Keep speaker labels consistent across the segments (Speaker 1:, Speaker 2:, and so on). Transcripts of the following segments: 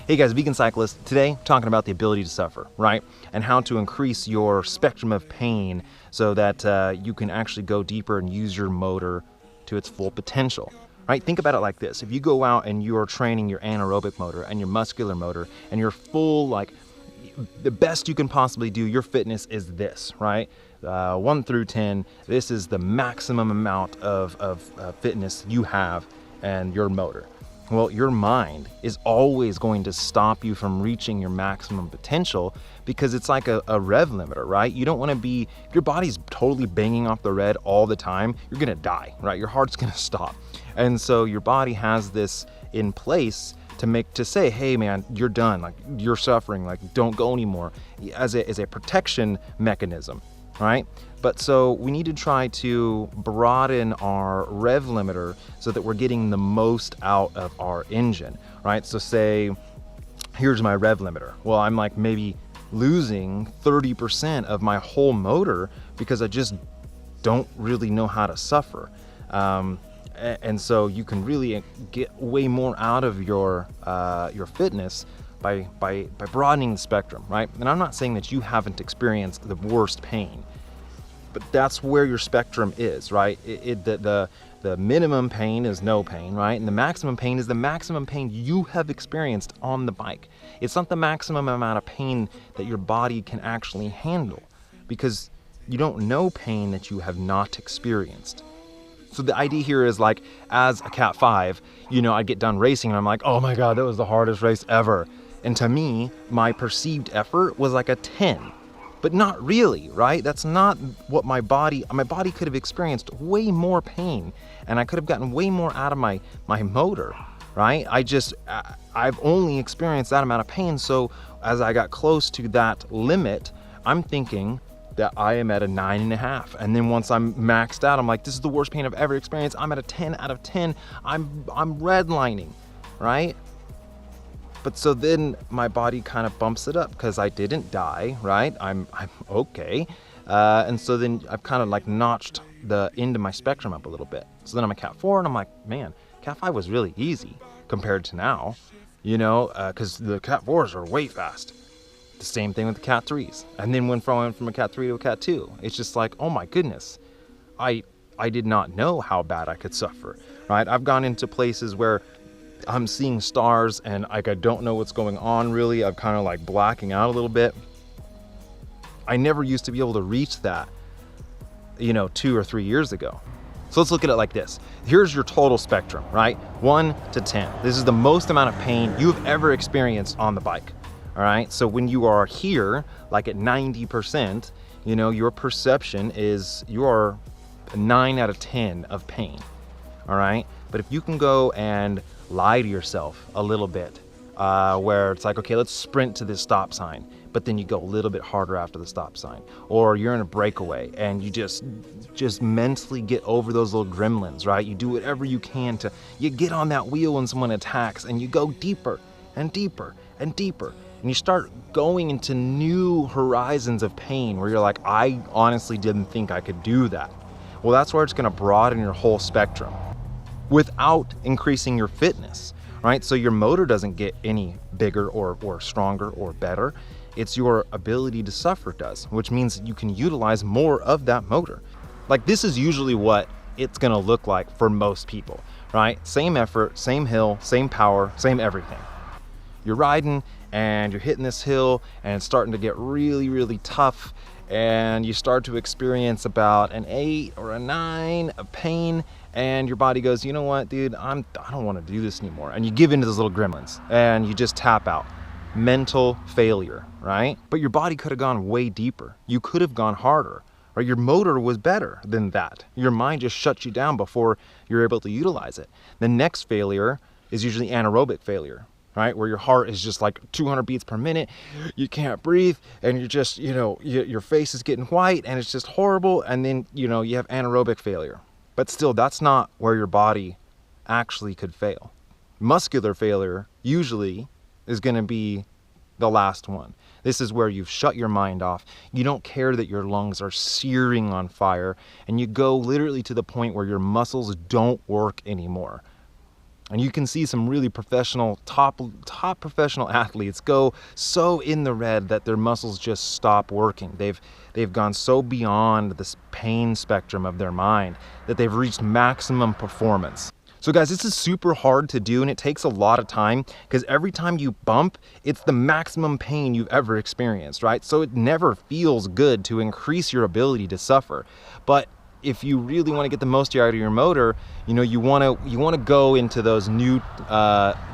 Speaker 1: Hey guys, Vegan Cyclist. Today, talking about the ability to suffer, right? And how to increase your spectrum of pain so that you can actually go deeper and use your motor to its full potential, right? Think about it like this. If you go out and you're training your anaerobic motor and your muscular motor and you're full, like, the best you can possibly do, your fitness is this, right? 1 through 10, this is the maximum amount of fitness you have and your motor. Well, your mind is always going to stop you from reaching your maximum potential because it's like a rev limiter, right? You don't want to be, if your body's totally banging off the red all the time, you're going to die, right? Your heart's going to stop. And so your body has this in place to say, hey man, you're done, like you're suffering, like don't go anymore, as a protection mechanism, right? But so we need to try to broaden our rev limiter so that we're getting the most out of our engine, right? So say, here's my rev limiter. Well, I'm like maybe losing 30% of my whole motor because I just don't really know how to suffer. And so you can really get way more out of your fitness by broadening the spectrum, right? And I'm not saying that you haven't experienced the worst pain, but that's where your spectrum is, right? The minimum pain is no pain, right? And the maximum pain is the maximum pain you have experienced on the bike. It's not the maximum amount of pain that your body can actually handle, because you don't know pain that you have not experienced. So the idea here is, like, as a Cat 5, I'd get done racing and I'm like, oh my God, that was the hardest race ever. And to me, my perceived effort was like a 10. But not really, right? That's not what my body could have experienced way more pain, and I could have gotten way more out of my motor, right? I've only experienced that amount of pain. So as I got close to that limit, I'm thinking that I am at a 9.5. And then once I'm maxed out, I'm like, this is the worst pain I've ever experienced. I'm at a 10 out of 10. I'm redlining, right? But so then my body kind of bumps it up because I didn't die, right? I'm okay. And so then I've kind of like notched the end of my spectrum up a little bit. So then I'm a Cat 4 and I'm like, man, Cat 5 was really easy compared to now, because the Cat 4s are way fast. The same thing with the Cat 3s. And then when I went from a Cat 3 to a Cat 2, it's just like, oh my goodness, I did not know how bad I could suffer, right? I've gone into places where I'm seeing stars and like I don't know what's going on really. I'm kind of like blacking out a little bit. I never used to be able to reach that, 2 or 3 years ago. So let's look at it like this. Here's your total spectrum, right? 1 to 10. This is the most amount of pain you've ever experienced on the bike. All right. So when you are here, like at 90%, your perception is you are a 9 out of 10 of pain. All right. But if you can go and lie to yourself a little bit, where it's like, okay, let's sprint to this stop sign, but then you go a little bit harder after the stop sign, or you're in a breakaway and you just mentally get over those little gremlins, right? You do whatever you can you get on that wheel when someone attacks, and you go deeper and deeper and deeper. And you start going into new horizons of pain where you're like, I honestly didn't think I could do that. Well, that's where it's going to broaden your whole spectrum without increasing your fitness, right? So your motor doesn't get any bigger or stronger or better. It's your ability to suffer does, which means you can utilize more of that motor. Like, this is usually what it's going to look like for most people, right? Same effort, same hill, same power, same everything. You're riding and you're hitting this hill and it's starting to get really, really tough, and you start to experience about an 8 or a 9 of pain, and your body goes, you know what, dude, I don't want to do this anymore. And you give into those little gremlins and you just tap out. Mental failure, right? But your body could have gone way deeper. You could have gone harder, right? Your motor was better than that. Your mind just shuts you down before you're able to utilize it. The next failure is usually anaerobic failure, right? Where your heart is just like 200 beats per minute. You can't breathe, and you're just, your face is getting white and it's just horrible. And then, you have anaerobic failure. But still, that's not where your body actually could fail. Muscular failure usually is going to be the last one. This is where you've shut your mind off. You don't care that your lungs are searing on fire, and you go literally to the point where your muscles don't work anymore. And you can see some really professional, top professional athletes go so in the red that their muscles just stop working. They've gone so beyond this pain spectrum of their mind that they've reached maximum performance. So guys, this is super hard to do, and it takes a lot of time, because every time you bump, it's the maximum pain you've ever experienced, right? So it never feels good to increase your ability to suffer. But if you really want to get the most out of your motor, you know, you want to go into those new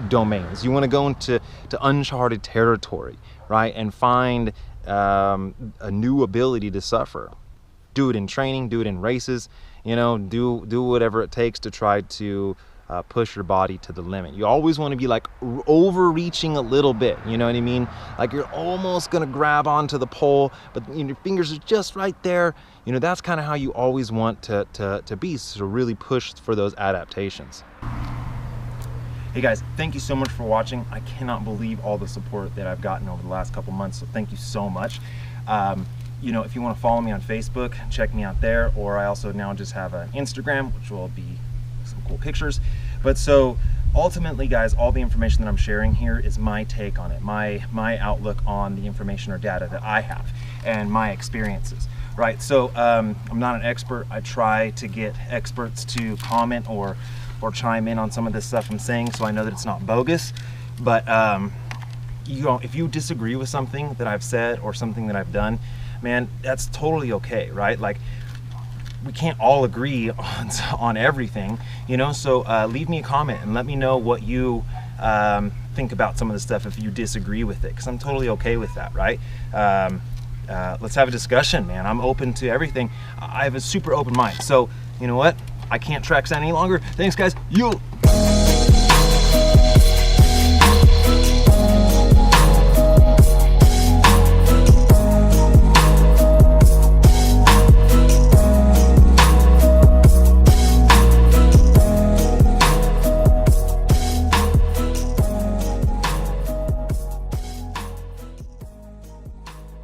Speaker 1: domains. You want to go into uncharted territory, right? And find a new ability to suffer. Do it in training, do it in races, you know, do whatever it takes to try to push your body to the limit. You always want to be like overreaching a little bit, you know what I mean? Like you're almost gonna grab onto the pole, but your fingers are just right there. You know, that's kind of how you always want to be, so to really push for those adaptations. Hey guys, thank you so much for watching. I cannot believe all the support that I've gotten over the last couple months, so thank you so much. You know, if you want to follow me on Facebook, check me out there, or I also now just have an Instagram, which will be some cool pictures. But so ultimately, guys, all the information that I'm sharing here is my take on it, my outlook on the information or data that I have and my experiences, right? So I'm not an expert. I try to get experts to comment or chime in on some of this stuff I'm saying, so I know that it's not bogus. But you know, if you disagree with something that I've said or something that I've done, man, that's totally okay, right? Like, we can't all agree on everything, you know, so leave me a comment and let me know what you think about some of the stuff if you disagree with it, because I'm totally okay with that, right? Let's have a discussion, man. I'm open to everything. I have a super open mind. So, you know what? I can't track sound any longer. Thanks, guys. You.